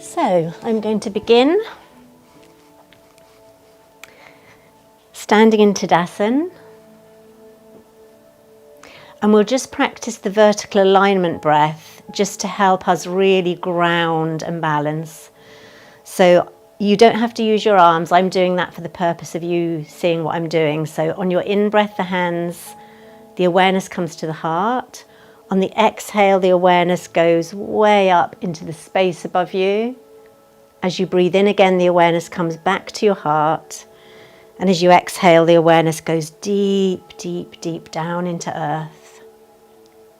So I'm going to begin standing in Tadasana, and we'll just practice the vertical alignment breath just to help us really ground and balance. So you don't have to use your arms. I'm doing that for the purpose of you seeing what I'm doing. So on your in-breath, the hands, the awareness comes to the heart. On the exhale, the awareness goes way up into the space above you. As you breathe in again, the awareness comes back to your heart. And as you exhale, the awareness goes deep, deep, deep down into earth.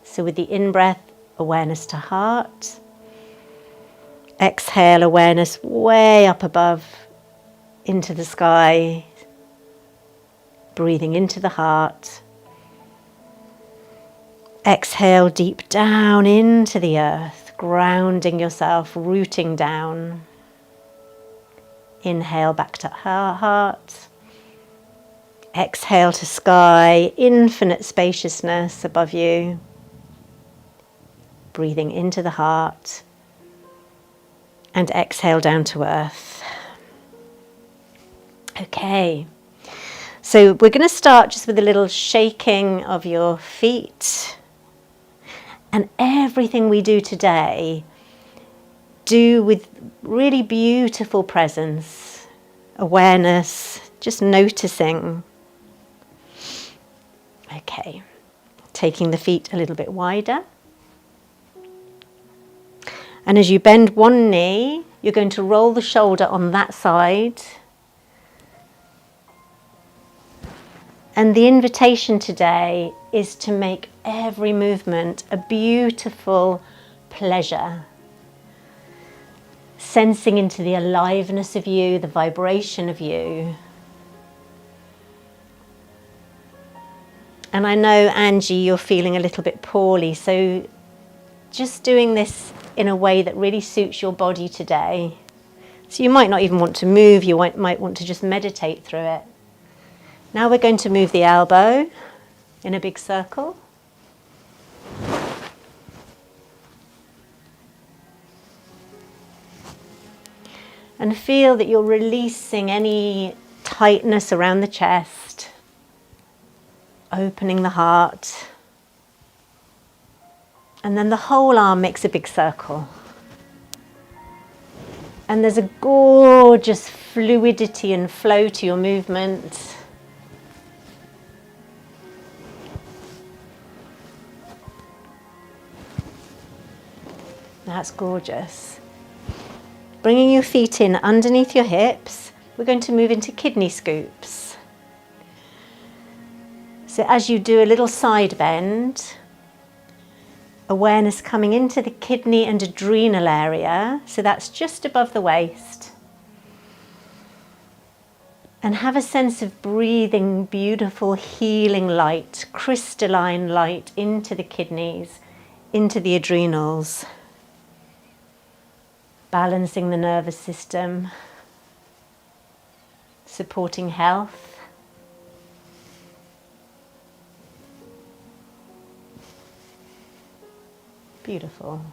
So with the in-breath, awareness to heart. Exhale, awareness way up above into the sky. Breathing into the heart. Exhale deep down into the earth, grounding yourself, rooting down. Inhale back to heart. Exhale to sky, infinite spaciousness above you. Breathing into the heart. And exhale down to earth. Okay, so we're going to start just with a little shaking of your feet. And everything we do today, do with really beautiful presence, awareness, just noticing. Okay, taking the feet a little bit wider. And as you bend one knee, you're going to roll the shoulder on that side. And the invitation today is to make every movement a beautiful pleasure. Sensing into the aliveness of you, the vibration of you. And I know, Angie, you're feeling a little bit poorly, so just doing this in a way that really suits your body today. So you might not even want to move, you might want to just meditate through it. Now we're going to move the elbow in a big circle. And feel that you're releasing any tightness around the chest, opening the heart. And then the whole arm makes a big circle. And there's a gorgeous fluidity and flow to your movement. That's gorgeous. Bringing your feet in underneath your hips, we're going to move into kidney scoops. So as you do a little side bend, awareness coming into the kidney and adrenal area, so that's just above the waist. And have a sense of breathing beautiful healing light, crystalline light into the kidneys, into the adrenals. Balancing the nervous system, supporting health. Beautiful.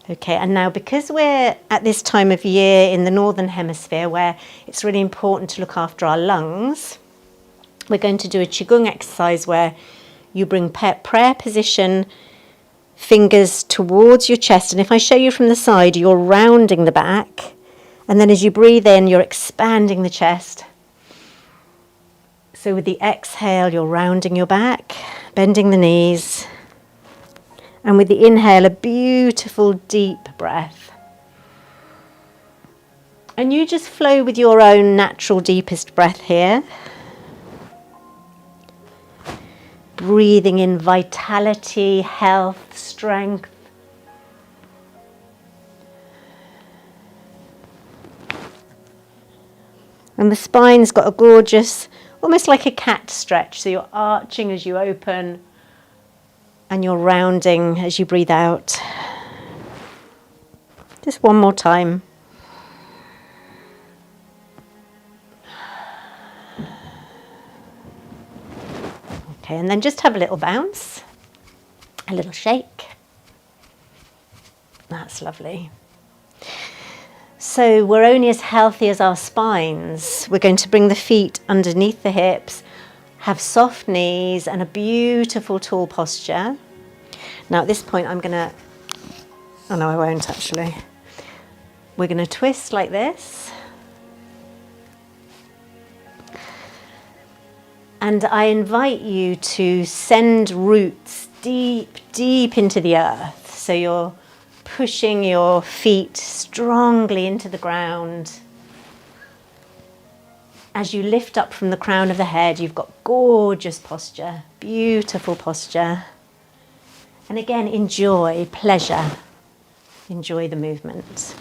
Okay, and now because we're at this time of year in the Northern Hemisphere where it's really important to look after our lungs, we're going to do a Qigong exercise where you bring prayer position, fingers towards your chest, and if I show you from the side, you're rounding the back, and then as you breathe in, you're expanding the chest. So with the exhale, you're rounding your back, bending the knees, and with the inhale, a beautiful deep breath. And you just flow with your own natural deepest breath here. Breathing in vitality, health, strength. And the spine's got a gorgeous, almost like a cat stretch. So you're arching as you open and you're rounding as you breathe out. Just one more time. Okay, and then just have a little bounce, a little shake. That's lovely. So we're only as healthy as our spines. We're going to bring the feet underneath the hips, have soft knees and a beautiful tall posture. Now at this point I'm going to, oh no I won't actually. We're going to twist like this. And I invite you to send roots deep, deep into the earth. So you're pushing your feet strongly into the ground. As you lift up from the crown of the head, you've got gorgeous posture, beautiful posture. And again, enjoy, pleasure, enjoy the movement.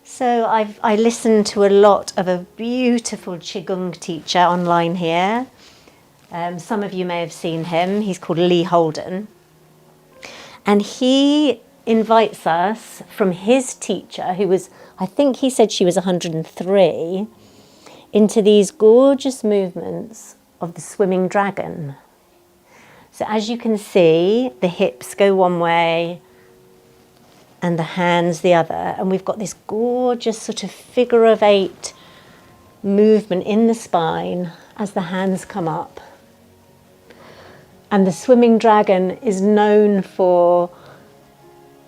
So I listened to a lot of a beautiful Qigong teacher online here. Some of you may have seen him. He's called Lee Holden. And he invites us from his teacher, who was, I think he said she was 103, into these gorgeous movements of the swimming dragon. So as you can see, the hips go one way, and the hands the other, and we've got this gorgeous sort of figure of 8 movement in the spine as the hands come up. And the swimming dragon is known for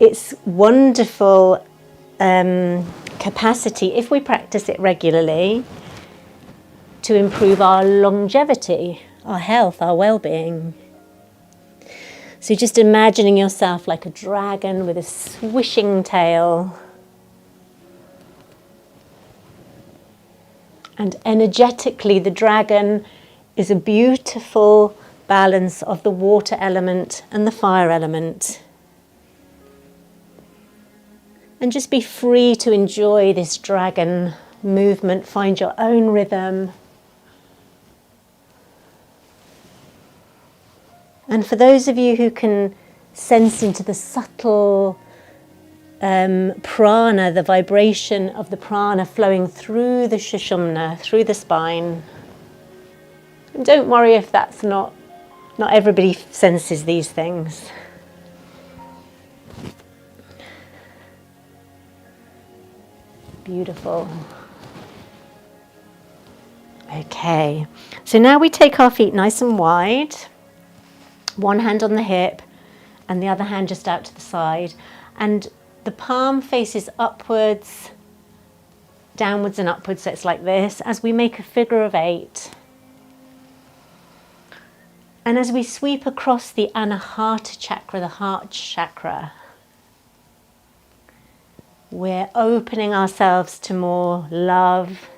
its wonderful capacity, if we practice it regularly, to improve our longevity, our health, our well-being. So just imagining yourself like a dragon with a swishing tail. And energetically, the dragon is a beautiful balance of the water element and the fire element. And just be free to enjoy this dragon movement, find your own rhythm. And for those of you who can sense into the subtle prana, the vibration of the prana flowing through the Sushumna, through the spine, and don't worry if that's not everybody senses these things. Beautiful. Okay, so now we take our feet nice and wide. One hand on the hip and the other hand just out to the side, and the palm faces upwards, downwards and upwards, so it's like this, as we make a figure of 8. And as we sweep across the Anahata chakra, the heart chakra, we're opening ourselves to more love,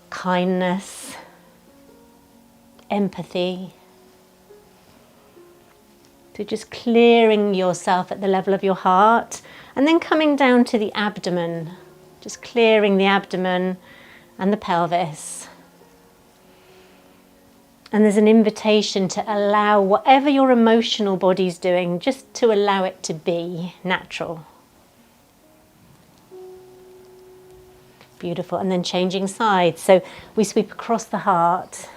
kindness, empathy. So just clearing yourself at the level of your heart, and then coming down to the abdomen, just clearing the abdomen and the pelvis. And there's an invitation to allow whatever your emotional body's doing, just to allow it to be natural. Beautiful. And then changing sides. So we sweep across the heart.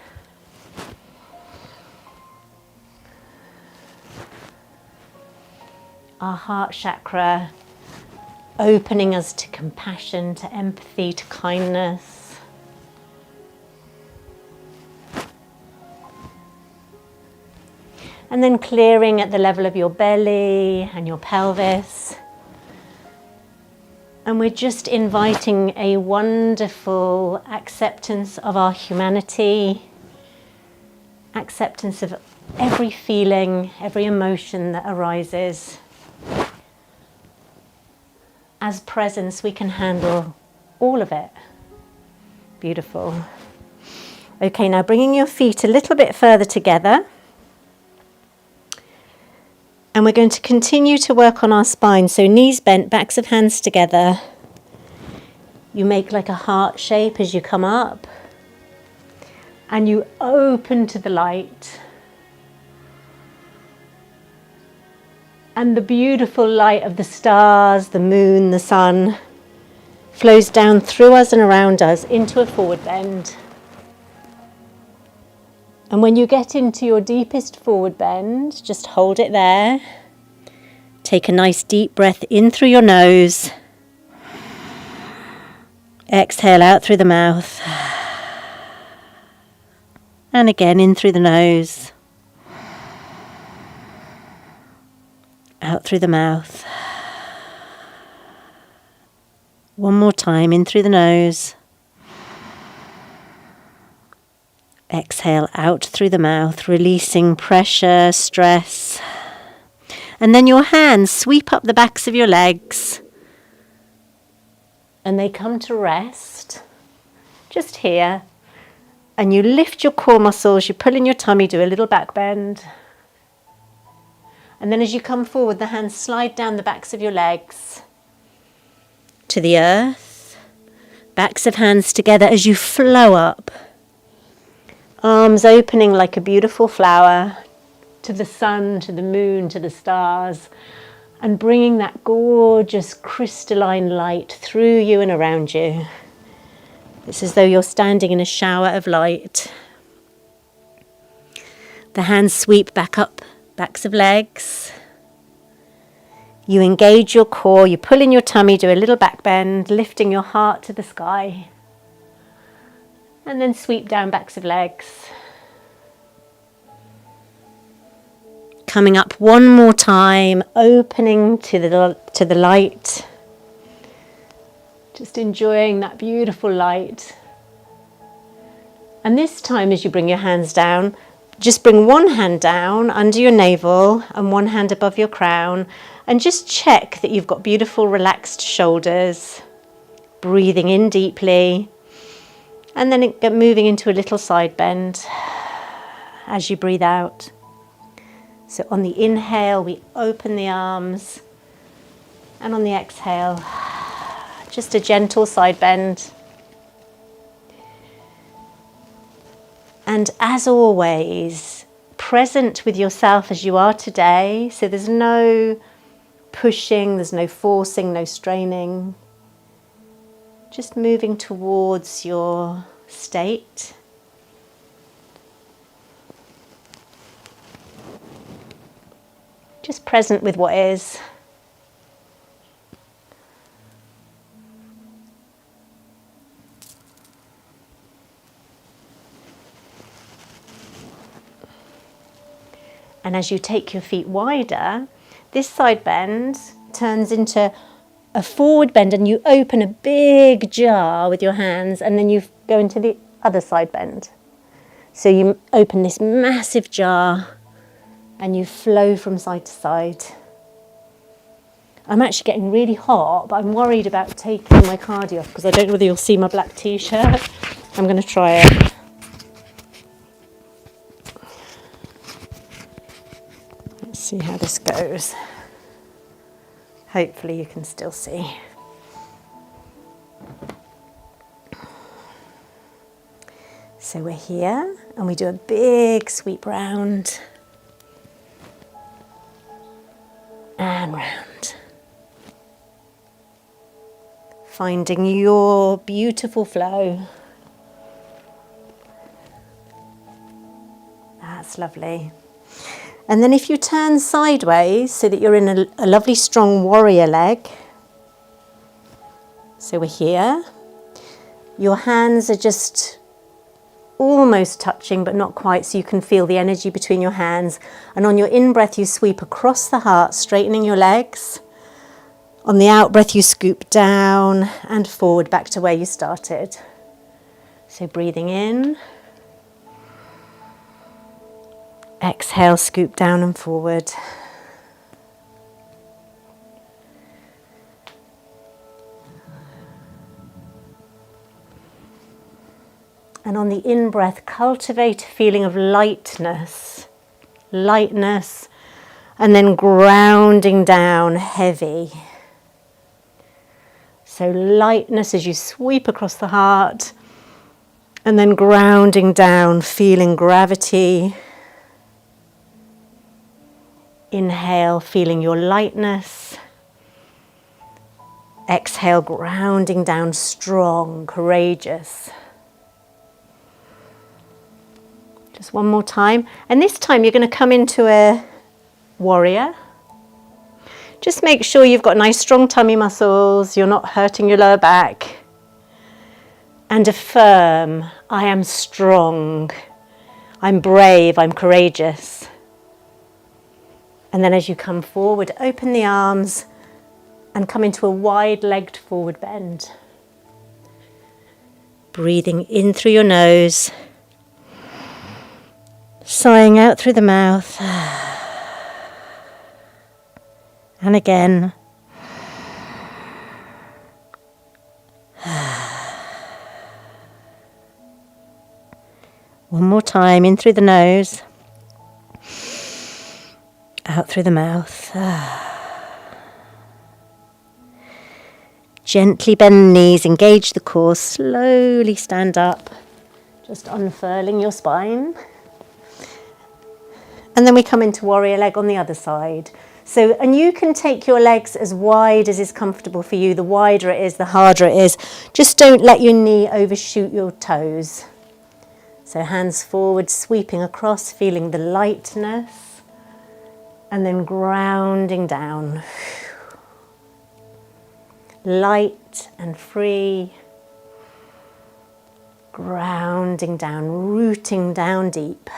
Our heart chakra, opening us to compassion, to empathy, to kindness. And then clearing at the level of your belly and your pelvis. And we're just inviting a wonderful acceptance of our humanity, acceptance of every feeling, every emotion that arises. As presence, we can handle all of it. Beautiful. Okay, now bringing your feet a little bit further together. And we're going to continue to work on our spine. So knees bent, backs of hands together. You make like a heart shape as you come up. And you open to the light. And the beautiful light of the stars, the moon, the sun flows down through us and around us into a forward bend. And when you get into your deepest forward bend, just hold it there. Take a nice deep breath in through your nose. Exhale out through the mouth. And again in through the nose. Out through the mouth. One more time, in through the nose. Exhale out through the mouth, releasing pressure, stress. And then your hands sweep up the backs of your legs. And they come to rest, just here. And you lift your core muscles, you pull in your tummy, do a little back bend. And then as you come forward, the hands slide down the backs of your legs to the earth. Backs of hands together as you flow up. Arms opening like a beautiful flower to the sun, to the moon, to the stars, and bringing that gorgeous crystalline light through you and around you. It's as though you're standing in a shower of light. The hands sweep back up, backs of legs. You engage your core, you pull in your tummy, do a little back bend, lifting your heart to the sky. And then sweep down backs of legs. Coming up one more time, opening to the light. Just enjoying that beautiful light. And this time as you bring your hands down, just bring one hand down under your navel and one hand above your crown. And just check that you've got beautiful relaxed shoulders. Breathing in deeply. And then moving into a little side bend as you breathe out. So on the inhale, we open the arms. And on the exhale, just a gentle side bend. And as always, present with yourself as you are today. So there's no pushing, there's no forcing, no straining. Just moving towards your state. Just present with what is. And as you take your feet wider, this side bend turns into a forward bend and you open a big jar with your hands and then you go into the other side bend. So you open this massive jar and you flow from side to side. I'm actually getting really hot, but I'm worried about taking my cardi off because I don't know whether you'll see my black t-shirt. I'm going to try it. Let's see how this goes. Hopefully you can still see. So we're here and we do a big sweep round and round. Finding your beautiful flow. That's lovely. And then if you turn sideways so that you're in a lovely strong warrior leg. So we're here. Your hands are just almost touching but not quite, so you can feel the energy between your hands. And on your in-breath you sweep across the heart, straightening your legs. On the out-breath you scoop down and forward back to where you started. So breathing in. Exhale, scoop down and forward. And on the in-breath, cultivate a feeling of lightness, and then grounding down heavy. So lightness as you sweep across the heart, and then grounding down, feeling gravity. Inhale, feeling your lightness. Exhale, grounding down strong, courageous. Just one more time. And this time you're going to come into a warrior. Just make sure you've got nice strong tummy muscles, you're not hurting your lower back. And affirm, I am strong, I'm brave, I'm courageous. And then as you come forward, open the arms and come into a wide-legged forward bend. Breathing in through your nose, sighing out through the mouth. And again. One more time, in through the nose, out through the mouth. Gently bend the knees, engage the core, slowly stand up, just unfurling your spine. And then we come into warrior leg on the other side. So, and you can take your legs as wide as is comfortable for you. The wider it is, the harder it is. Just don't let your knee overshoot your toes. So hands forward, sweeping across, feeling the lightness, and then grounding down. Light and free, grounding down, rooting down deep.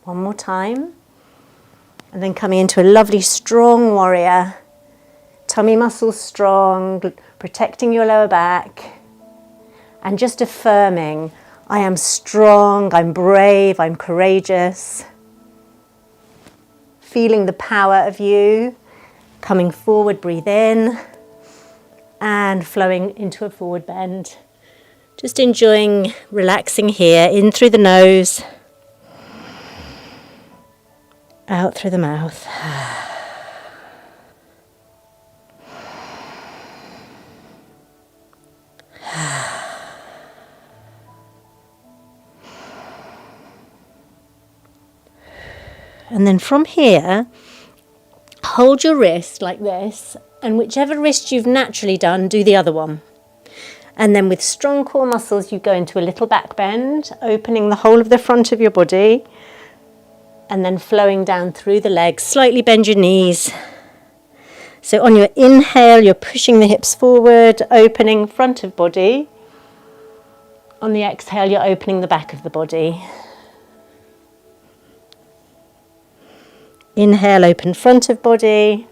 One more time, and then coming into a lovely strong warrior. Tummy muscles strong, protecting your lower back, and just affirming, I am strong, I'm brave, I'm courageous. Feeling the power of you. Coming forward, breathe in, and flowing into a forward bend. Just enjoying relaxing here, in through the nose, out through the mouth. And then from here, hold your wrist like this, and whichever wrist you've naturally done, do the other one. And then with strong core muscles, you go into a little back bend, opening the whole of the front of your body, and then flowing down through the legs. Slightly bend your knees. So on your inhale, you're pushing the hips forward, opening front of body. On the exhale, you're opening the back of the body. Inhale, open front of body.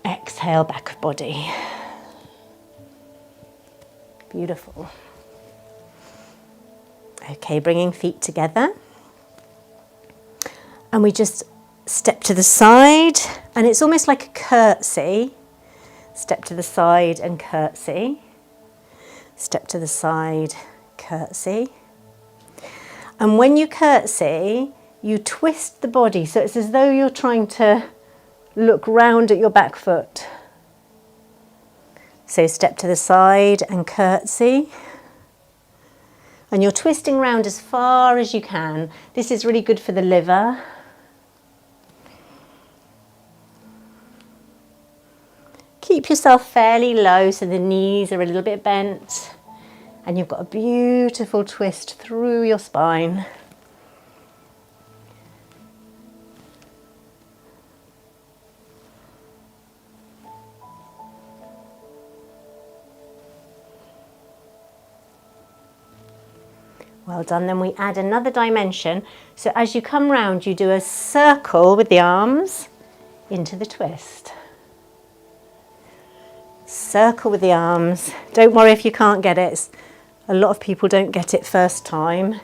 Exhale, back of body. Beautiful. Okay, bringing feet together. And we just step to the side, and it's almost like a curtsy. Step to the side and curtsy. Step to the side, curtsy. And when you curtsy, you twist the body, so it's as though you're trying to look round at your back foot. So step to the side and curtsy. And you're twisting round as far as you can. This is really good for the liver. Keep yourself fairly low so the knees are a little bit bent. And you've got a beautiful twist through your spine. Well done. Then we add another dimension. So as you come round, you do a circle with the arms into the twist. Circle with the arms. Don't worry if you can't get it. A lot of people don't get it first time.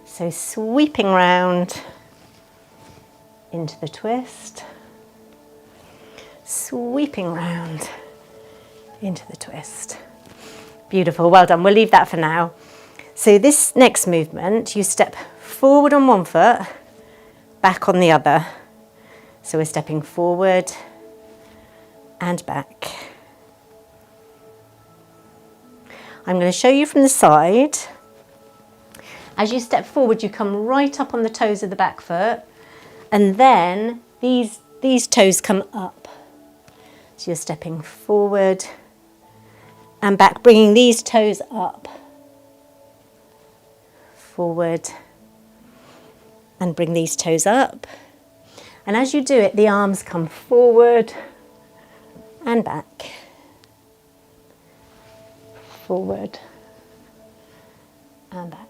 So sweeping round into the twist. Sweeping round into the twist. Beautiful. Well done. We'll leave that for now. So this next movement, you step forward on one foot, back on the other. So we're stepping forward, and back. I'm going to show you from the side. As you step forward, you come right up on the toes of the back foot, and then these toes come up. So you're stepping forward and back, bringing these toes up. Forward and bring these toes up. And as you do it, the arms come forward and back. Forward and back.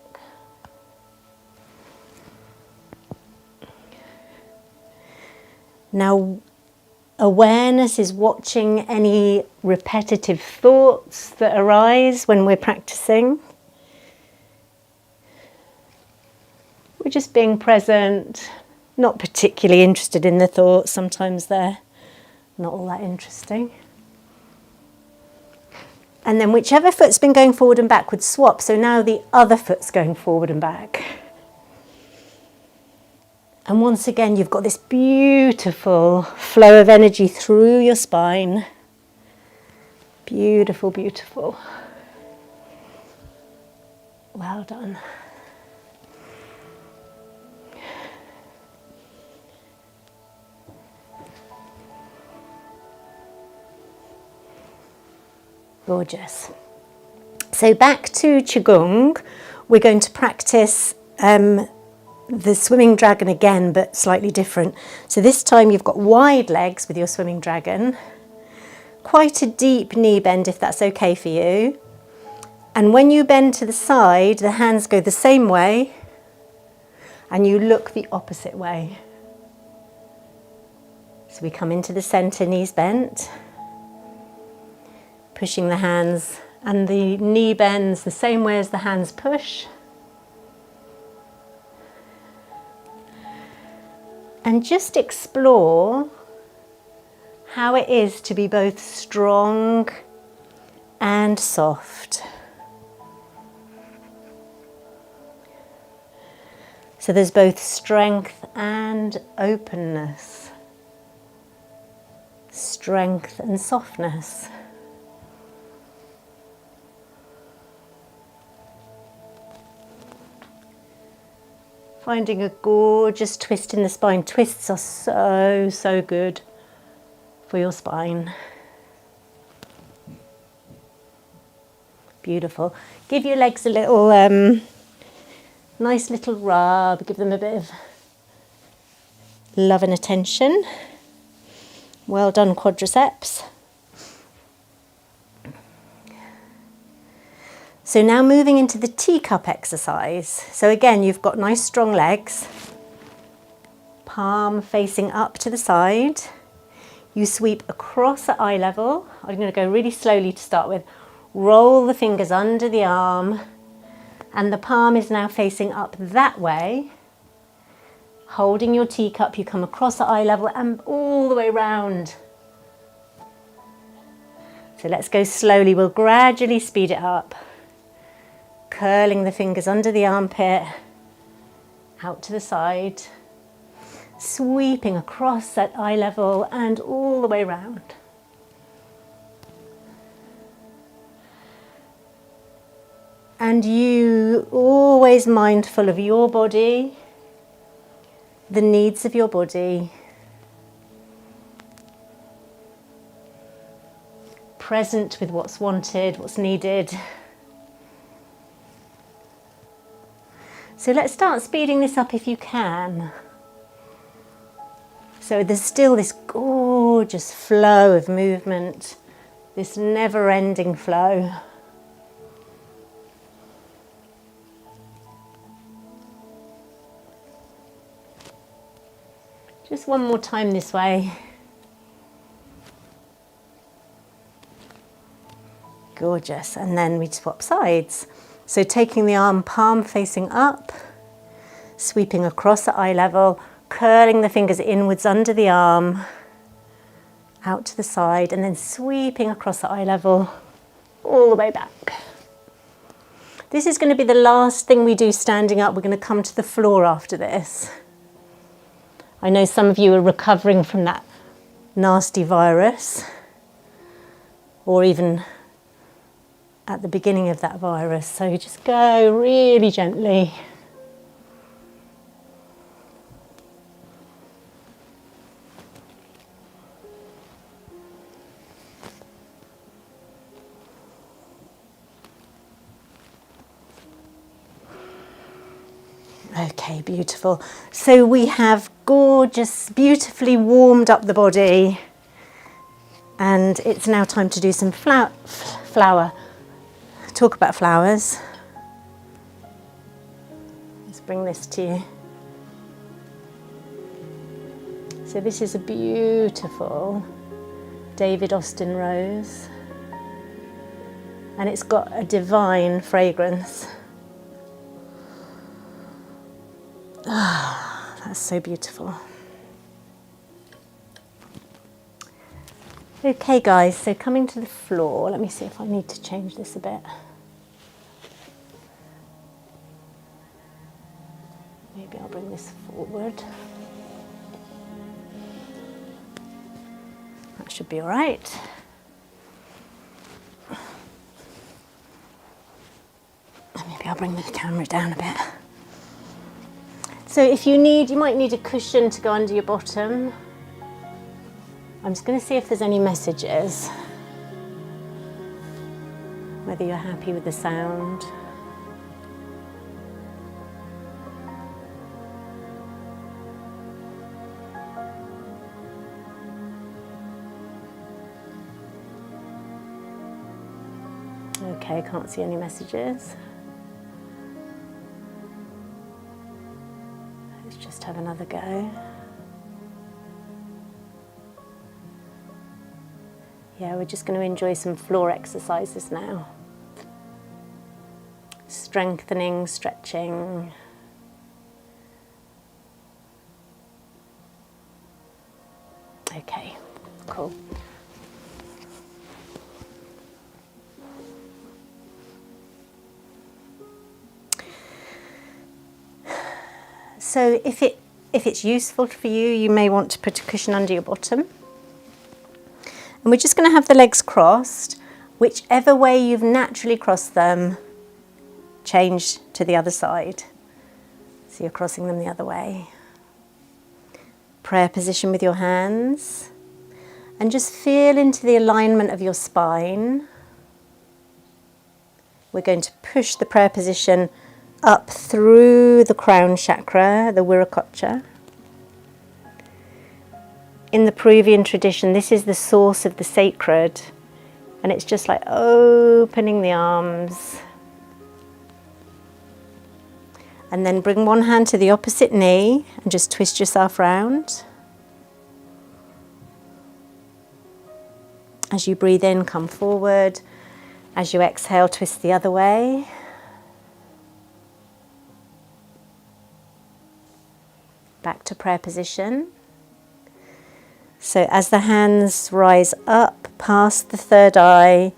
Now, awareness is watching any repetitive thoughts that arise when we're practicing. We're just being present, not particularly interested in the thoughts. Sometimes they're not all that interesting. And then whichever foot's been going forward and backward, swap. So now the other foot's going forward and back. And once again, you've got this beautiful flow of energy through your spine. Beautiful, beautiful. Well done. Gorgeous. So back to Qigong, we're going to practice the swimming dragon again, but slightly different. So this time you've got wide legs with your swimming dragon, quite a deep knee bend if that's okay for you. And when you bend to the side, the hands go the same way and you look the opposite way. So we come into the center, knees bent, pushing the hands, and the knee bends the same way as the hands push. And just explore how it is to be both strong and soft. So there's both strength and openness, strength and softness. Finding a gorgeous twist in the spine. Twists are so, so good for your spine. Beautiful. Give your legs a little, nice little rub. Give them a bit of love and attention. Well done, quadriceps. So now moving into the teacup exercise. So again, you've got nice strong legs, palm facing up to the side. You sweep across at eye level. I'm going to go really slowly to start with. Roll the fingers under the arm, and the palm is now facing up that way. Holding your teacup, you come across at eye level and all the way round. So let's go slowly. We'll gradually speed it up. Curling the fingers under the armpit, out to the side, sweeping across at eye level and all the way round. And you always mindful of your body, the needs of your body, present with what's wanted, what's needed. So let's start speeding this up if you can. So there's still this gorgeous flow of movement, this never-ending flow. Just one more time this way. Gorgeous. And then we swap sides. So taking the arm, palm facing up, sweeping across at eye level, curling the fingers inwards under the arm, out to the side, and then sweeping across at eye level, all the way back. This is going to be the last thing we do standing up. We're going to come to the floor after this. I know some of you are recovering from that nasty virus. or even at the beginning of that virus. So you just go really gently. Okay, beautiful. So we have gorgeous, beautifully warmed up the body, and it's now time to do some flower. Talk about flowers. Let's bring this to you. So this is a beautiful David Austin rose, and it's got a divine fragrance. Ah, that's so beautiful. Okay guys, so coming to the floor, let me see if I need to change this a bit. Maybe I'll bring this forward. That should be all right. Maybe I'll bring the camera down a bit. So if you need, you might need a cushion to go under your bottom. I'm just going to see if there's any messages, whether you're happy with the sound. Okay, can't see any messages. Let's just have another go. Yeah, we're just going to enjoy some floor exercises now. Strengthening, stretching. Okay, cool. So if it's useful for you, you may want to put a cushion under your bottom. And we're just going to have the legs crossed. Whichever way you've naturally crossed them, change to the other side. So you're crossing them the other way. Prayer position with your hands. And just feel into the alignment of your spine. We're going to push the prayer position up through the crown chakra, the Viracocha. In the Peruvian tradition, this is the source of the sacred, and it's just like opening the arms. And then bring one hand to the opposite knee and just twist yourself round. As you breathe in, come forward. As you exhale, twist the other way. Back to prayer position. So as the hands rise up past the third eye,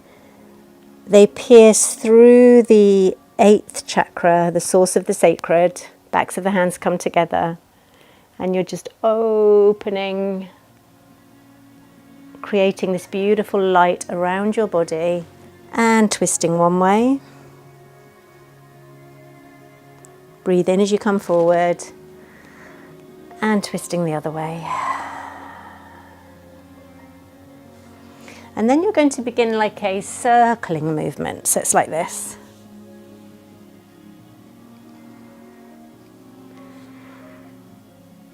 they pierce through the 8th chakra, the source of the sacred. Backs of the hands come together, and you're just opening, creating this beautiful light around your body, and twisting one way. Breathe in as you come forward, and twisting the other way. And then you're going to begin like a circling movement. So it's like this.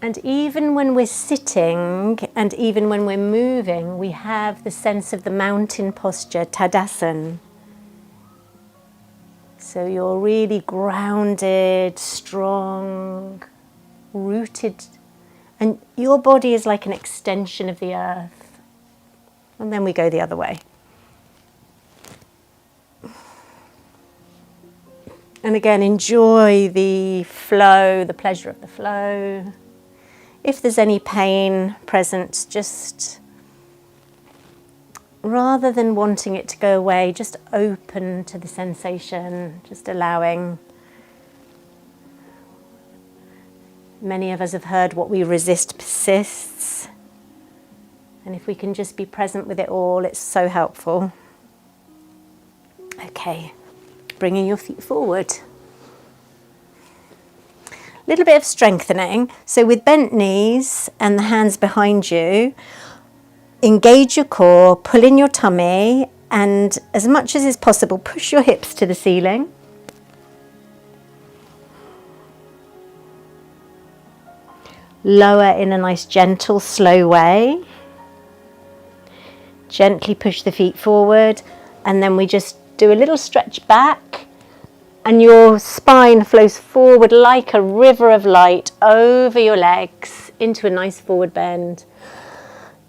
And even when we're sitting and even when we're moving, we have the sense of the mountain posture, Tadasana. So you're really grounded, strong, rooted, and your body is like an extension of the earth. And then we go the other way. And again, enjoy the flow, the pleasure of the flow. If there's any pain present, just rather than wanting it to go away, just open to the sensation, just allowing. Many of us have heard what we resist persists. And if we can just be present with it all, it's so helpful. Okay, bringing your feet forward. A little bit of strengthening. So with bent knees and the hands behind you, engage your core, pull in your tummy, and as much as is possible, push your hips to the ceiling. Lower in a nice gentle, slow way. Gently push the feet forward, and then we just do a little stretch back, and your spine flows forward like a river of light over your legs into a nice forward bend.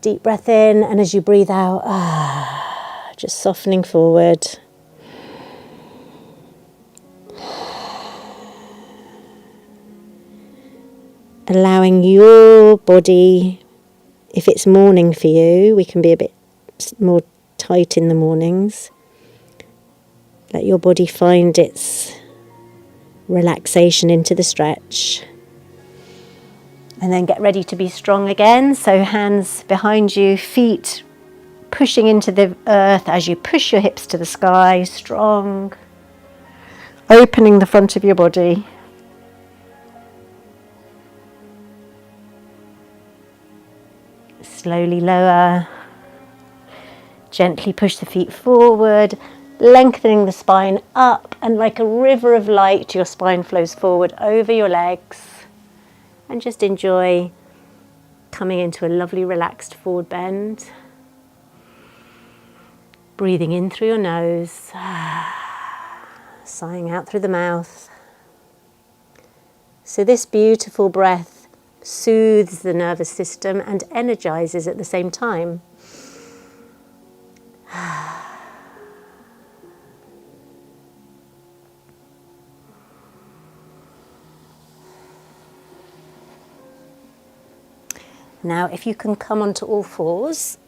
Deep breath in, and as you breathe out, just softening forward. Allowing your body, if it's morning for you, we can be a bit more tight in the mornings. Let your body find its relaxation into the stretch. And then get ready to be strong again. So hands behind you, feet pushing into the earth as you push your hips to the sky, strong. Opening the front of your body. Slowly lower. Gently push the feet forward, lengthening the spine up, and like a river of light, your spine flows forward over your legs. And just enjoy coming into a lovely relaxed forward bend. Breathing in through your nose, sighing out through the mouth. So this beautiful breath soothes the nervous system and energizes at the same time. Now, if you can come onto all fours,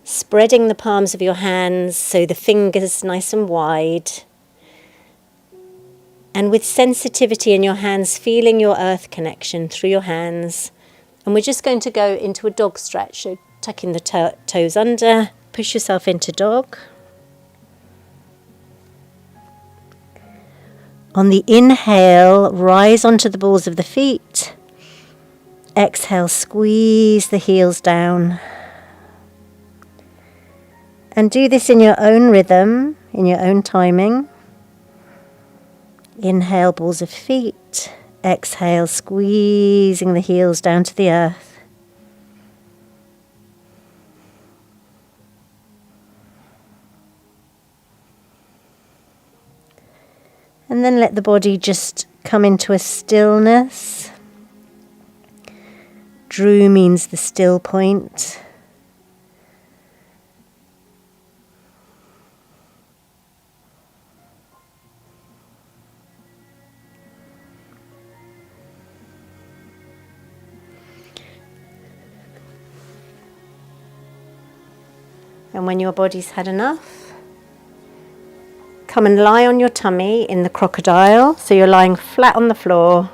spreading the palms of your hands so the fingers nice and wide, and with sensitivity in your hands, feeling your earth connection through your hands. And we're just going to go into a dog stretch, so tucking the toes under, push yourself into dog. On the inhale, rise onto the balls of the feet. Exhale, squeeze the heels down. And do this in your own rhythm, in your own timing. Inhale, balls of feet. Exhale, squeezing the heels down to the earth. And then let the body just come into a stillness. Dru means the still point. And when your body's had enough, come and lie on your tummy in the crocodile. So you're lying flat on the floor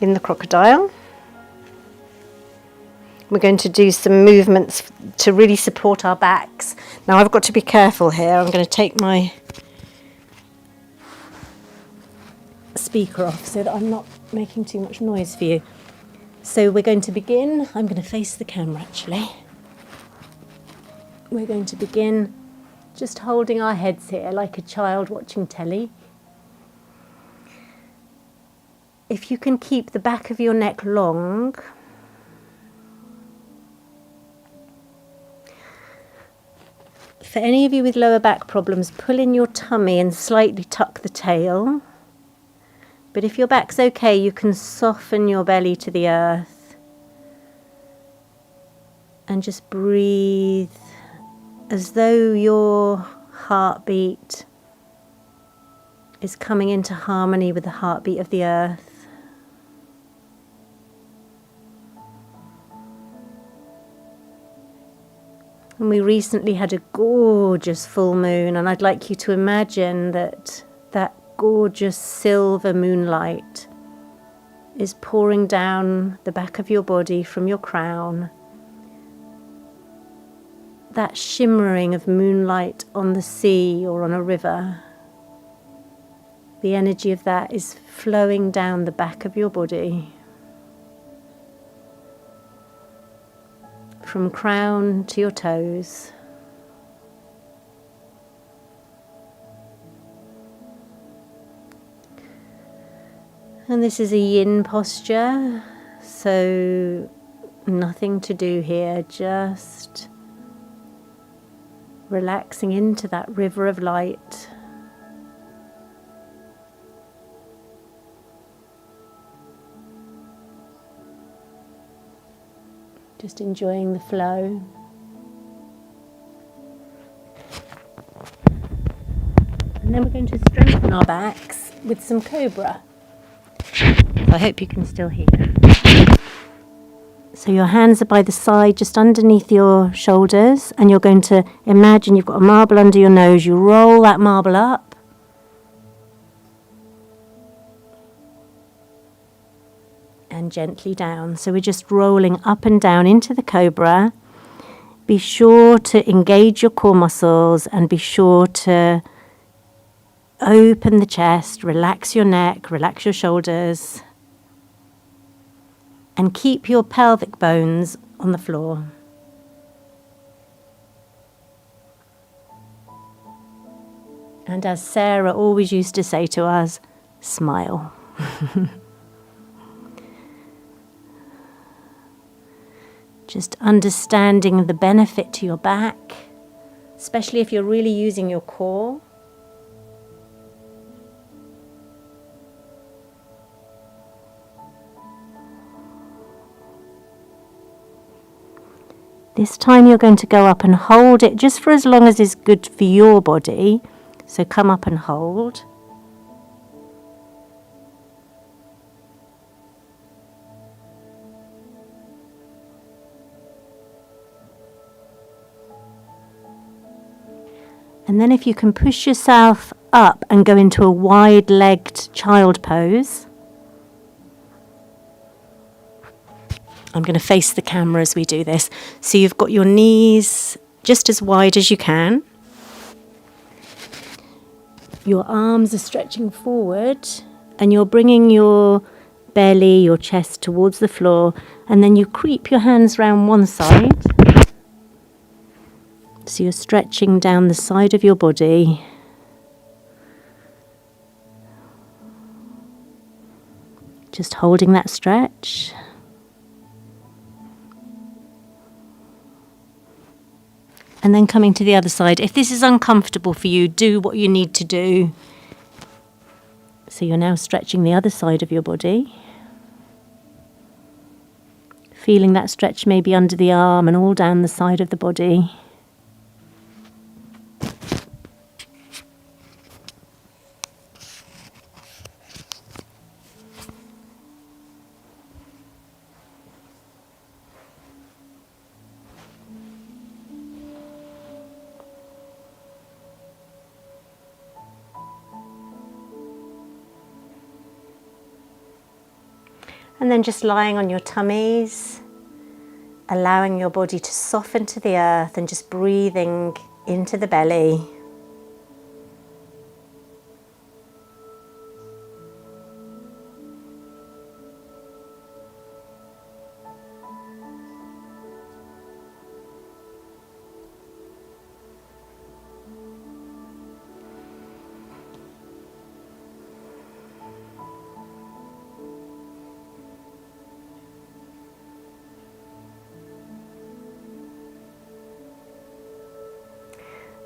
in the crocodile. We're going to do some movements to really support our backs. Now I've got to be careful here. I'm going to take my speaker off so that I'm not making too much noise for you. So we're going to begin. I'm going to face the camera actually. We're going to begin just holding our heads here like a child watching telly. If you can keep the back of your neck long, for any of you with lower back problems, pull in your tummy and slightly tuck the tail. But if your back's okay, you can soften your belly to the earth and just breathe as though your heartbeat is coming into harmony with the heartbeat of the earth. And we recently had a gorgeous full moon, and I'd like you to imagine that that gorgeous silver moonlight is pouring down the back of your body from your crown, that shimmering of moonlight on the sea or on a river. The energy of that is flowing down the back of your body, from crown to your toes. And this is a yin posture, so nothing to do here, just relaxing into that river of light. Just enjoying the flow. And then we're going to strengthen our backs with some cobra. I hope you can still hear. So your hands are by the side, just underneath your shoulders, and you're going to imagine you've got a marble under your nose. You roll that marble up. And gently down. So we're just rolling up and down into the cobra. Be sure to engage your core muscles and be sure to open the chest, relax your neck, relax your shoulders, and keep your pelvic bones on the floor. And as Sarah always used to say to us, smile. Just understanding the benefit to your back, especially if you're really using your core. This time you're going to go up and hold it just for as long as is good for your body. So come up and hold. And then if you can push yourself up and go into a wide-legged child pose. I'm going to face the camera as we do this. So you've got your knees just as wide as you can. Your arms are stretching forward and you're bringing your belly, your chest towards the floor, and then you creep your hands round one side. So you're stretching down the side of your body. Just holding that stretch. And then coming to the other side. If this is uncomfortable for you, do what you need to do. So you're now stretching the other side of your body. Feeling that stretch maybe under the arm and all down the side of the body. And then just lying on your tummies, allowing your body to soften to the earth and just breathing into the belly.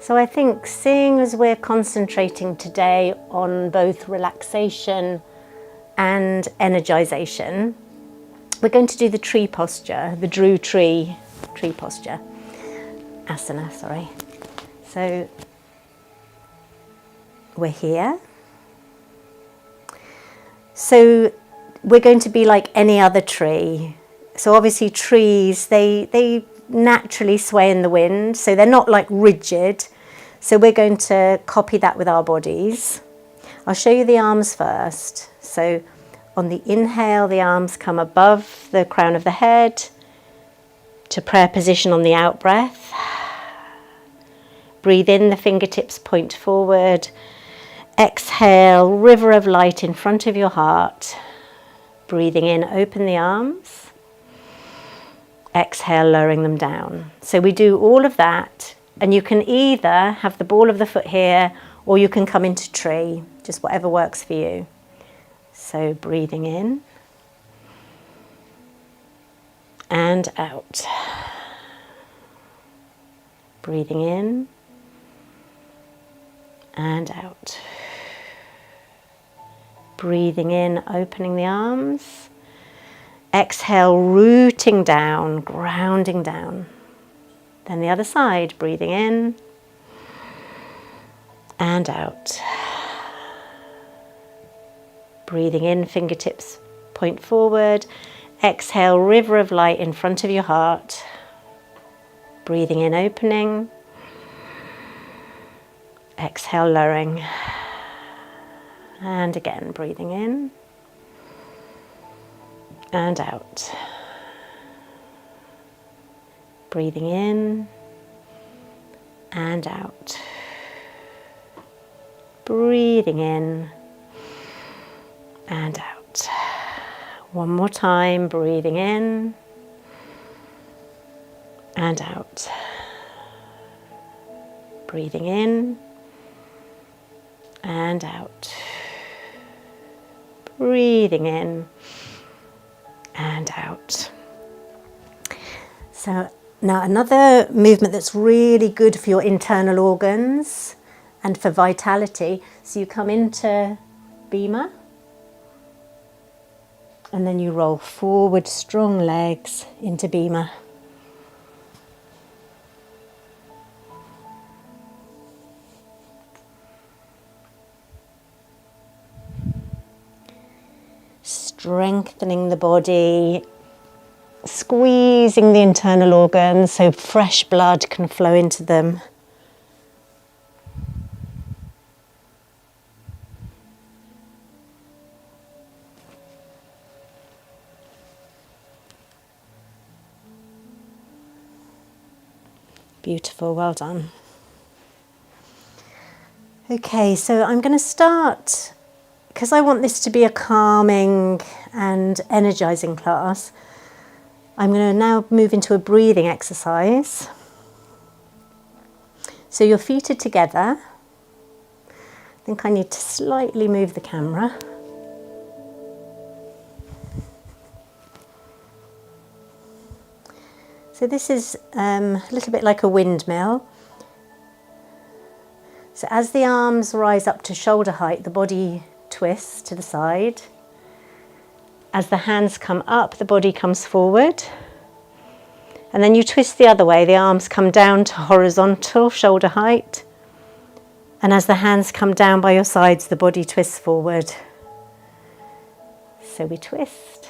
So I think seeing as we're concentrating today on both relaxation and energization, we're going to do the tree posture, the Dru tree posture, asana, sorry. So we're here. So we're going to be like any other tree. So obviously trees, they naturally sway in the wind, so they're not like rigid. So we're going to copy that with our bodies. I'll show you the arms first. So on the inhale, the arms come above the crown of the head to prayer position on the out breath. Breathe in, the fingertips point forward. Exhale, river of light in front of your heart. Breathing in, open the arms. Exhale, lowering them down. So we do all of that, and you can either have the ball of the foot here, or you can come into tree, just whatever works for you. So breathing in and out. Breathing in and out. Breathing in, opening the arms. Exhale, rooting down, grounding down. Then the other side, breathing in and out. Breathing in, fingertips point forward. Exhale, river of light in front of your heart. Breathing in, opening. Exhale, lowering. And again, breathing in and out. Breathing in and out. Breathing in and out. One more time, breathing in and out. Breathing in and out. Breathing in and out. So now another movement that's really good for your internal organs and for vitality. So you come into Bhima and then you roll forward, strong legs into Bhima. Strengthening the body, squeezing the internal organs so fresh blood can flow into them. Beautiful, well done. Okay, so I'm going to start, because I want this to be a calming and energizing class. I'm going to now move into a breathing exercise. So your feet are together. I think I need to slightly move the camera. So this is a little bit like a windmill. So as the arms rise up to shoulder height, the body twists to the side. As the hands come up, the body comes forward. And then you twist the other way, the arms come down to horizontal shoulder height. And as the hands come down by your sides, the body twists forward. So we twist.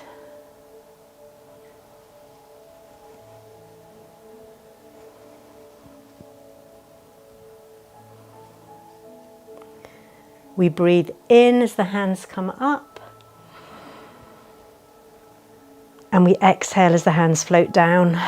We breathe in as the hands come up. And we exhale as the hands float down.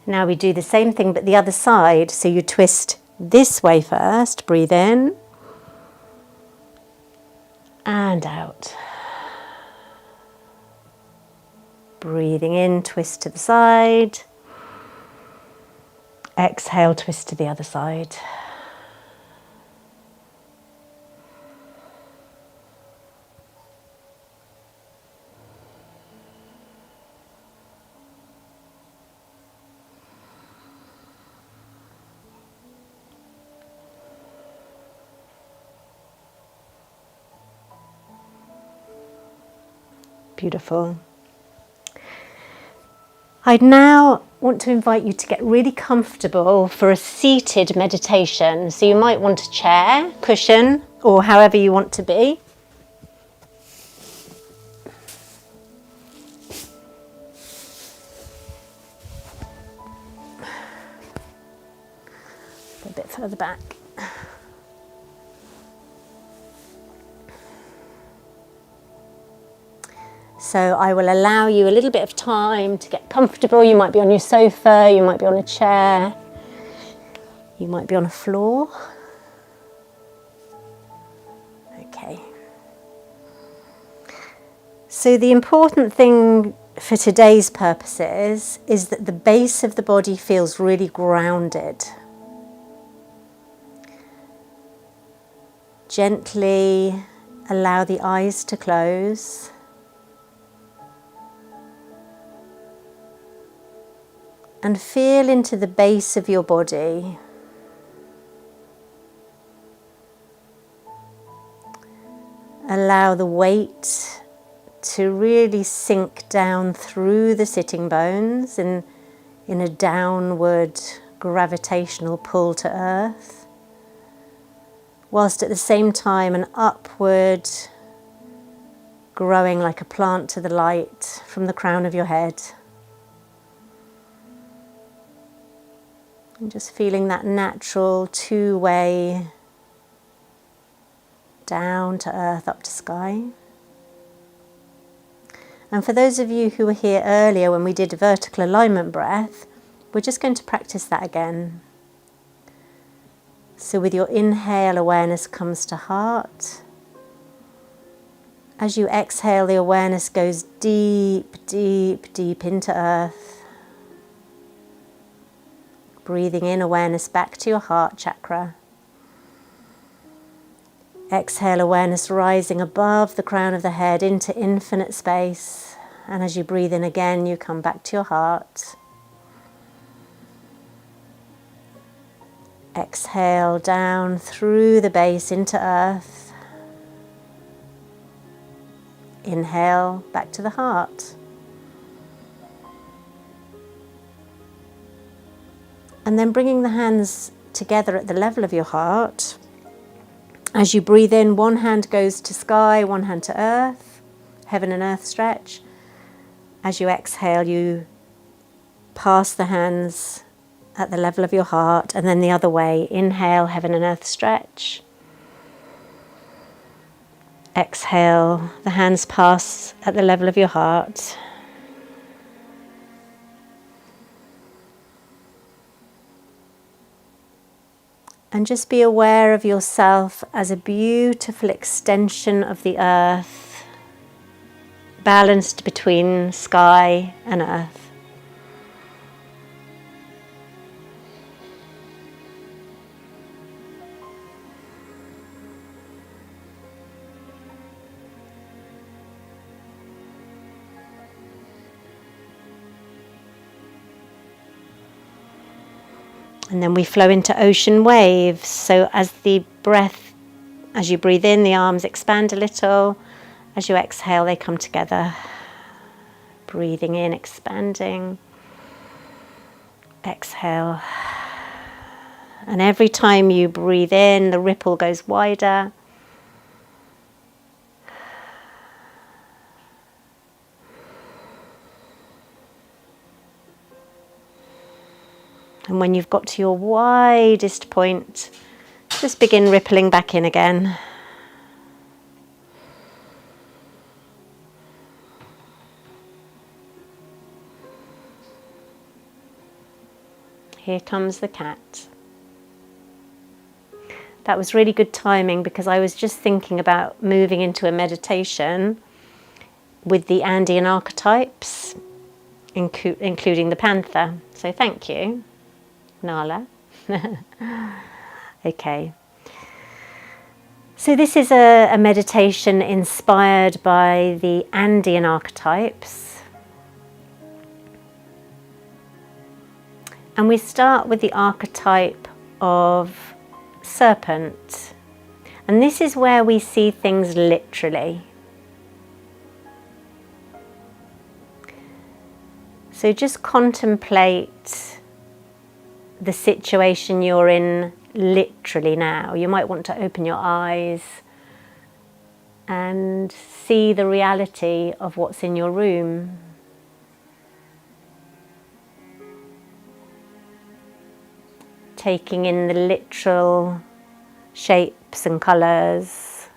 Now we do the same thing but the other side. So you twist this way first, breathe in and out. Breathing in, twist to the side. Exhale, twist to the other side. Beautiful. I'd now want to invite you to get really comfortable for a seated meditation. So you might want a chair, cushion, or however you want to be. further back. So I will allow you a little bit of time to get comfortable. You might be on your sofa, you might be on a chair, you might be on a floor. Okay. So the important thing for today's purposes is that the base of the body feels really grounded. Gently allow the eyes to close. And feel into the base of your body. Allow the weight to really sink down through the sitting bones in a downward gravitational pull to earth, whilst at the same time an upward growing like a plant to the light from the crown of your head. And just feeling that natural two-way down to earth, up to sky. And for those of you who were here earlier when we did a vertical alignment breath, we're just going to practice that again. So with your inhale, awareness comes to heart. As you exhale, the awareness goes deep, deep, deep into earth. Breathing in awareness back to your heart chakra. Exhale, awareness rising above the crown of the head into infinite space. And as you breathe in again, you come back to your heart. Exhale down through the base into earth. Inhale back to the heart. And then bringing the hands together at the level of your heart. As you breathe in, one hand goes to sky, one hand to earth, heaven and earth stretch. As you exhale, you pass the hands at the level of your heart, and then the other way. Inhale, heaven and earth stretch. Exhale, the hands pass at the level of your heart. And just be aware of yourself as a beautiful extension of the earth, balanced between sky and earth. And then we flow into ocean waves. So as you breathe in, the arms expand a little. As you exhale, they come together. Breathing in, expanding. Exhale. And every time you breathe in, the ripple goes wider. And when you've got to your widest point, just begin rippling back in again. Here comes the cat. That was really good timing because I was just thinking about moving into a meditation with the Andean archetypes, including the panther. So thank you, Nala. Okay. So this is a meditation inspired by the Andean archetypes. And we start with the archetype of serpent. And this is where we see things literally. So just contemplate the situation you're in literally now. You might want to open your eyes and see the reality of what's in your room. taking in the literal shapes and colours,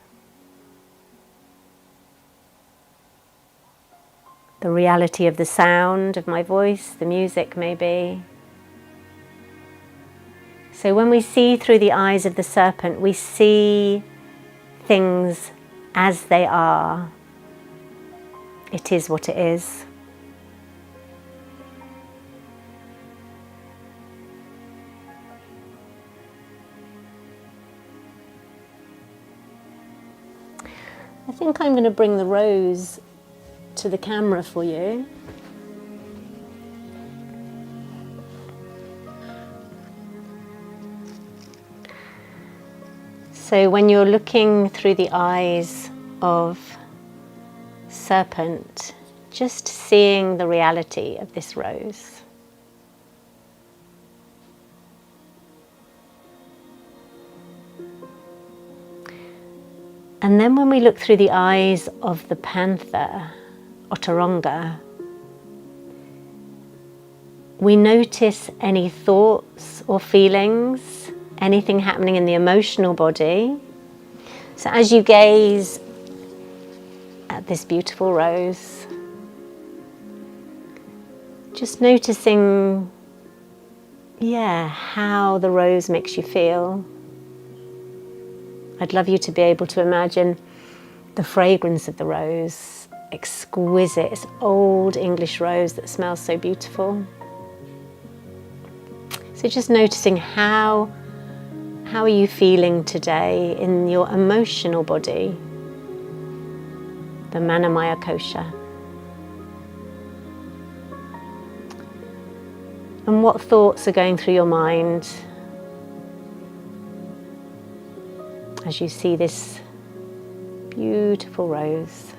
the reality of the sound of my voice, the music maybe. So when we see through the eyes of the serpent, we see things as they are. It is what it is. I think I'm going to bring the rose to the camera for you. So when you're looking through the eyes of serpent, just seeing the reality of this rose. And then when we look through the eyes of the panther, Otoronga, we notice any thoughts or feelings, anything happening in the emotional body. So as you gaze at this beautiful rose, just noticing, how the rose makes you feel. I'd love you to be able to imagine the fragrance of the rose, exquisite. It's old English rose that smells so beautiful. So just noticing how are you feeling today in your emotional body, the Manamaya Kosha. And what thoughts are going through your mind as you see this beautiful rose.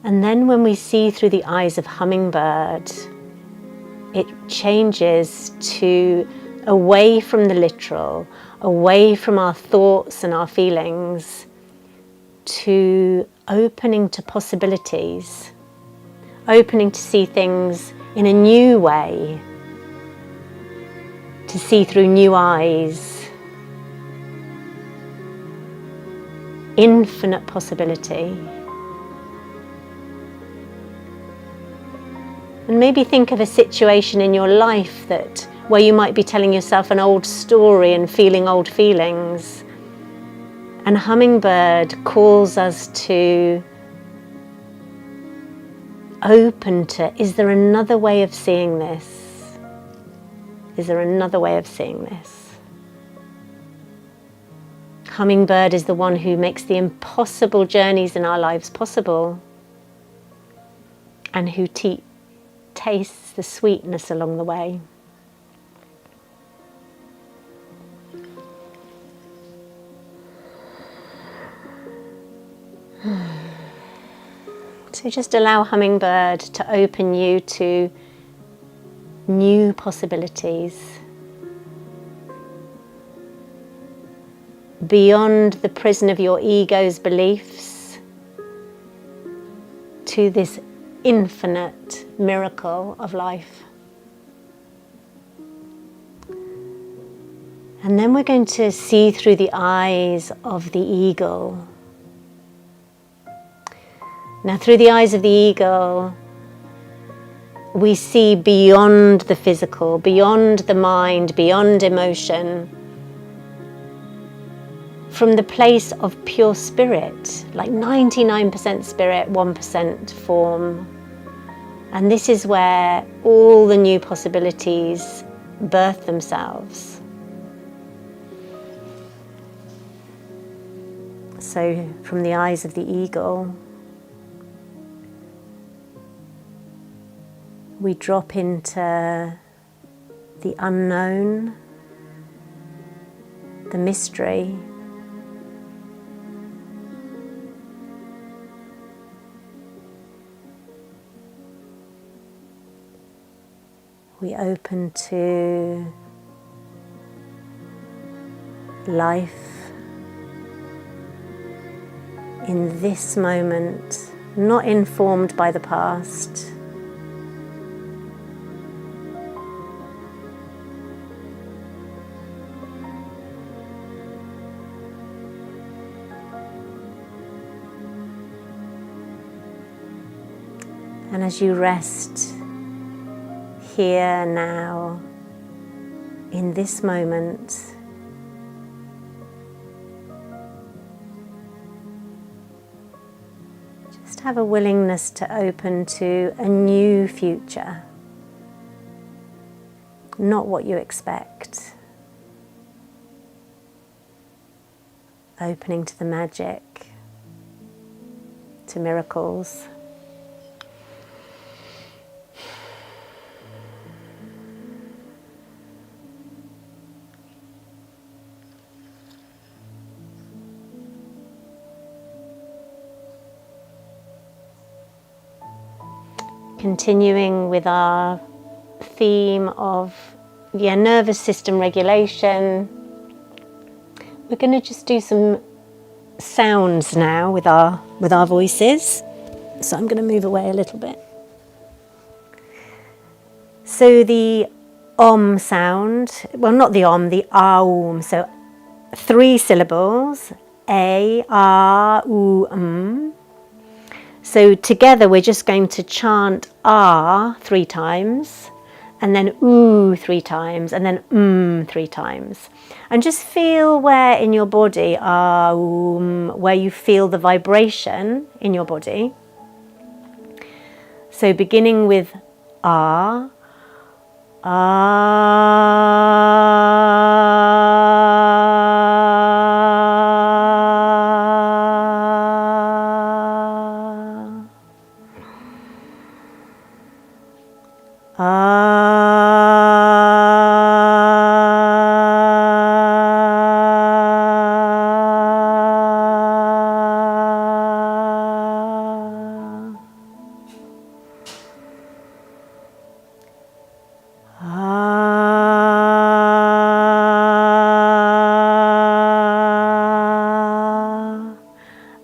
And then when we see through the eyes of hummingbird, it changes to away from the literal, away from our thoughts and our feelings, to opening to possibilities, opening to see things in a new way, to see through new eyes, infinite possibility. And maybe think of a situation in your life where you might be telling yourself an old story and feeling old feelings. And hummingbird calls us to open to, is there another way of seeing this? Is there another way of seeing this? Hummingbird is the one who makes the impossible journeys in our lives possible, and who tastes the sweetness along the way. So just allow hummingbird to open you to new possibilities, beyond the prison of your ego's beliefs, to this infinite miracle of life. And then we're going to see through the eyes of the eagle. Now, through the eyes of the eagle, we see beyond the physical, beyond the mind, beyond emotion, from the place of pure spirit, like 99% spirit, 1% form. And this is where all the new possibilities birth themselves. So, from the eyes of the eagle, we drop into the unknown, the mystery. We open to life in this moment. not informed by the past. And as you rest here now, in this moment, just have a willingness to open to a new future, not what you expect. Opening to the magic, to miracles. Continuing with our theme of nervous system regulation, we're going to just do some sounds now with our voices. So I'm going to move away a little bit. So the om sound, well, not the om, the aum. So 3 syllables, a, u, So together we're just going to chant ah 3 times, and then oo 3 times, and then 3 times. And just feel where in your body, where you feel the vibration in your body. So beginning with ah,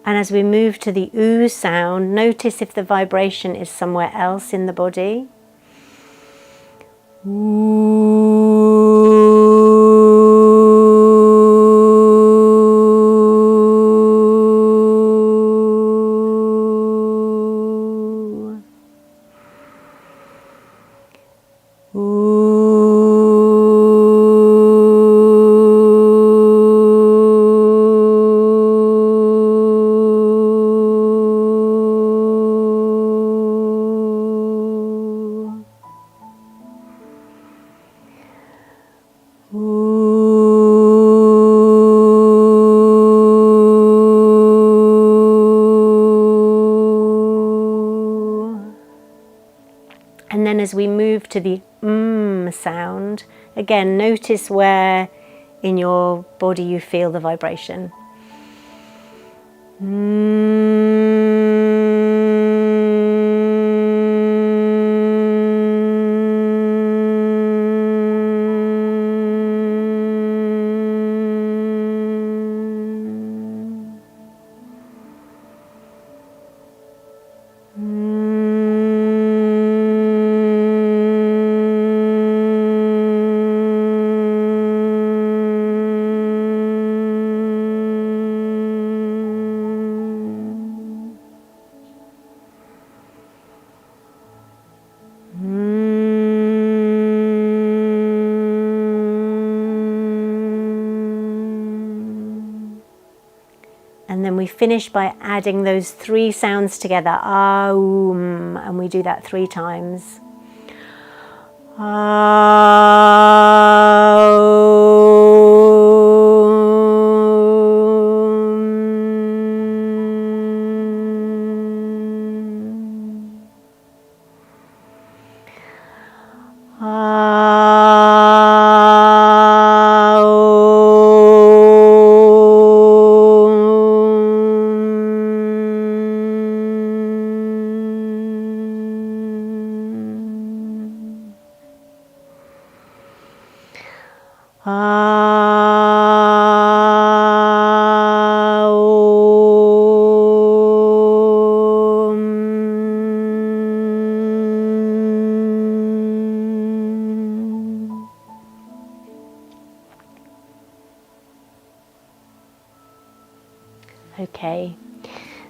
And as we move to the oo sound, notice if the vibration is somewhere else in the body. And then as we move to the sound, again, notice where in your body you feel the vibration. And then we finish by adding those 3 sounds together, aum, and we do that 3 times. Okay,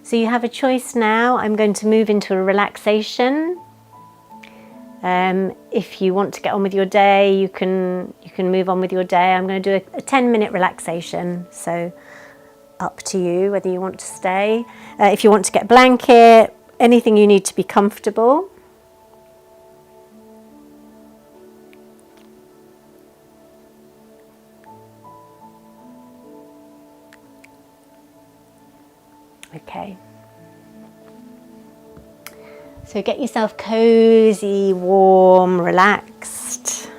so you have a choice now. I'm going to move into a relaxation. If you want to get on with your day, you can move on with your day. I'm going to do a 10-minute relaxation, so up to you whether you want to stay. If you want to get a blanket, anything you need to be comfortable. Okay. So get yourself cozy, warm, relaxed.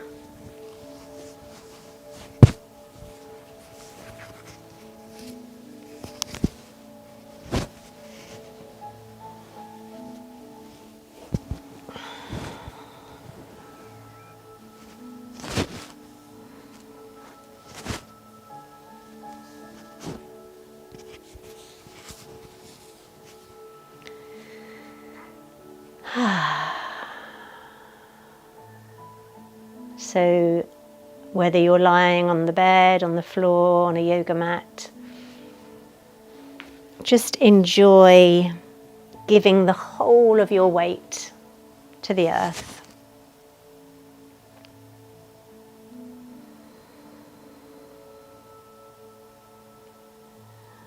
So whether you're lying on the bed, on the floor, on a yoga mat, just enjoy giving the whole of your weight to the earth.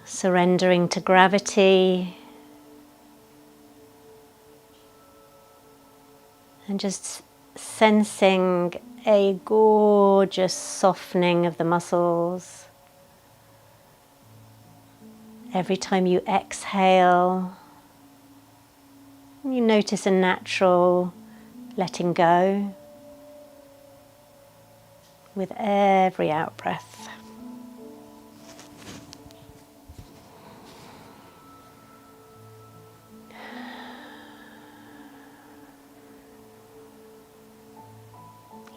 Surrendering to gravity and just sensing a gorgeous softening of the muscles. Every time you exhale, you notice a natural letting go with every out-breath.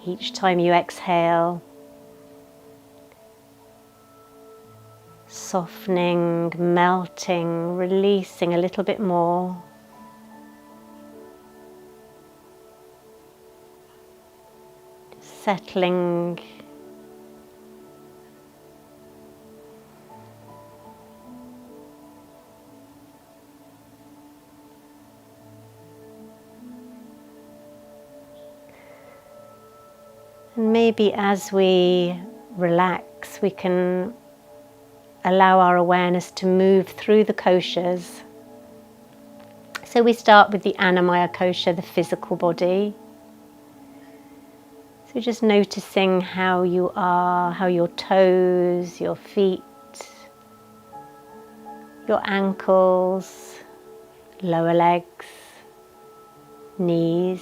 Each time you exhale, softening, melting, releasing a little bit more. Settling. And maybe as we relax, we can allow our awareness to move through the koshas. So we start with the Annamaya kosha, the physical body. So just noticing how you are, how your toes, your feet, your ankles, lower legs, knees,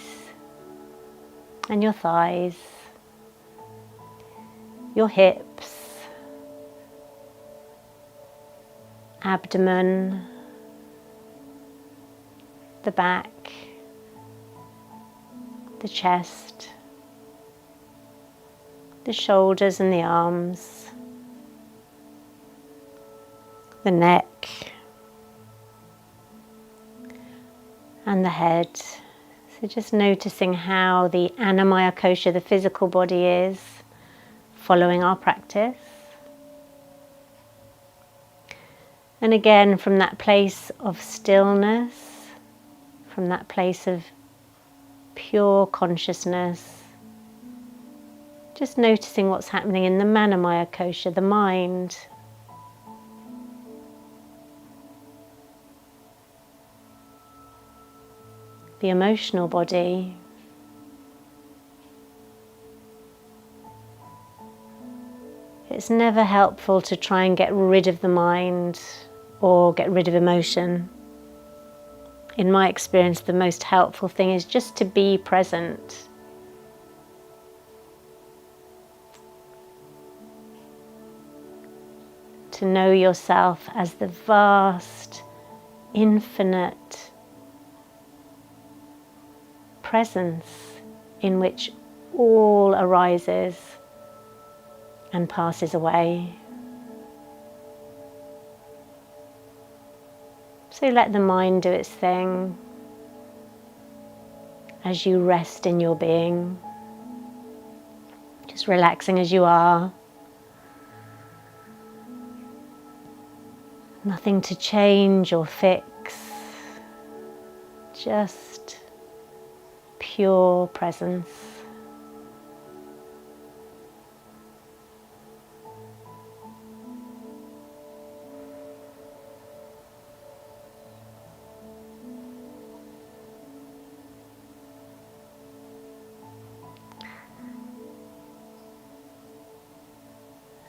and your thighs, your hips, abdomen, the back, the chest, the shoulders and the arms, the neck, and the head. So just noticing how the Annamaya kosha, the physical body, is following our practice. And again, from that place of stillness, from that place of pure consciousness, just noticing what's happening in the Manomaya kosha, the mind. The emotional body. It's never helpful to try and get rid of the mind or get rid of emotion. In my experience, the most helpful thing is just to be present. To know yourself as the vast, infinite presence in which all arises and passes away. So let the mind do its thing as you rest in your being, just relaxing as you are. Nothing to change or fix, just pure presence.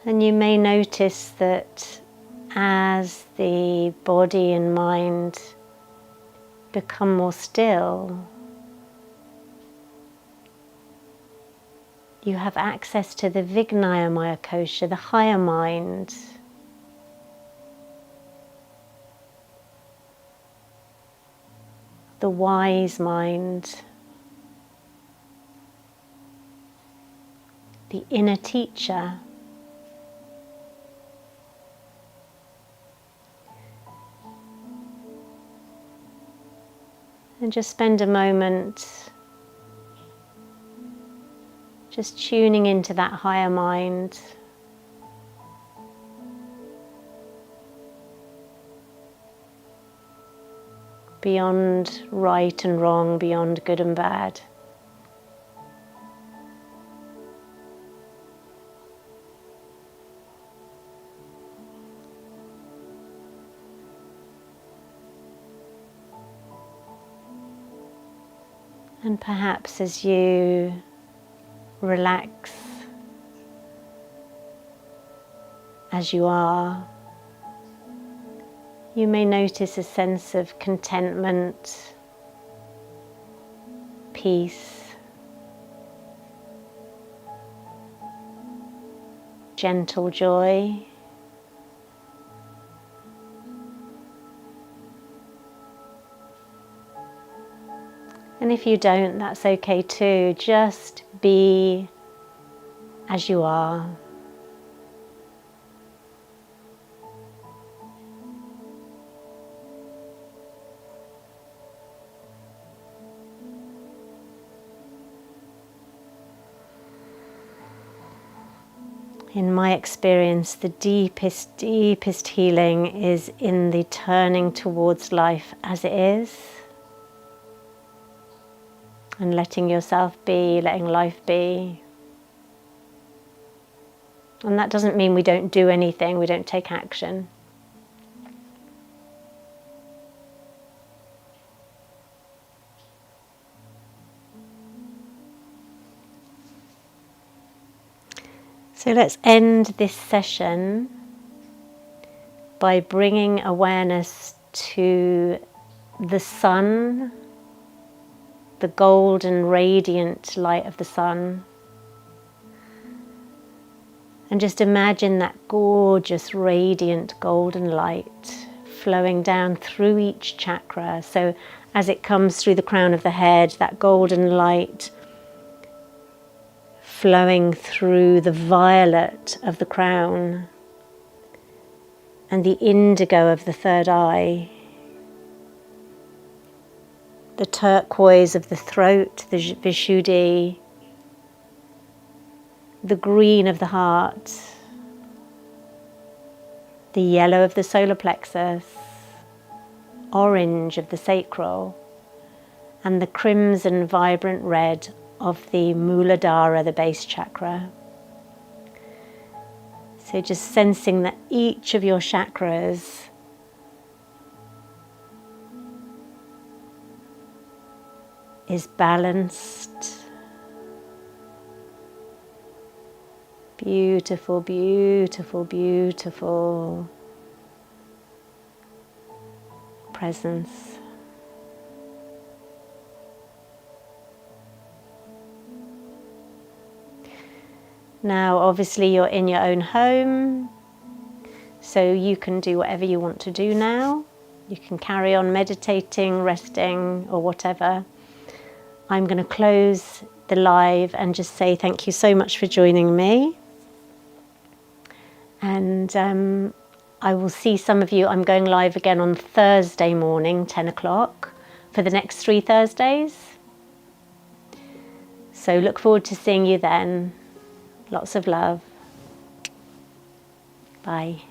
And you may notice that as the body and mind become more still, you have access to the Vijnanamaya Kosha, the higher mind. The wise mind. The inner teacher. And just spend a moment just tuning into that higher mind. Beyond right and wrong, beyond good and bad. And perhaps as you relax as you are, you may notice a sense of contentment, peace, gentle joy. And if you don't, that's okay too. Just be as you are. In my experience, the deepest healing is in the turning towards life as it is. And letting yourself be, letting life be. And that doesn't mean we don't do anything, we don't take action. So let's end this session by bringing awareness to the sun, the golden radiant light of the sun. And just imagine that gorgeous radiant golden light flowing down through each chakra. So as it comes through the crown of the head, that golden light flowing through the violet of the crown and the indigo of the third eye, the turquoise of the throat, the Vishuddhi, the green of the heart, the yellow of the solar plexus, orange of the sacral, and the crimson vibrant red of the Muladhara, the base chakra. So just sensing that each of your chakras is balanced. Beautiful, beautiful, beautiful presence. Now, obviously, you're in your own home, so you can do whatever you want to do now. You can carry on meditating, resting, or whatever. I'm going to close the live and just say thank you so much for joining me. And I will see some of you. I'm going live again on Thursday morning, 10 o'clock, for the next 3 Thursdays. So look forward to seeing you then. Lots of love. Bye.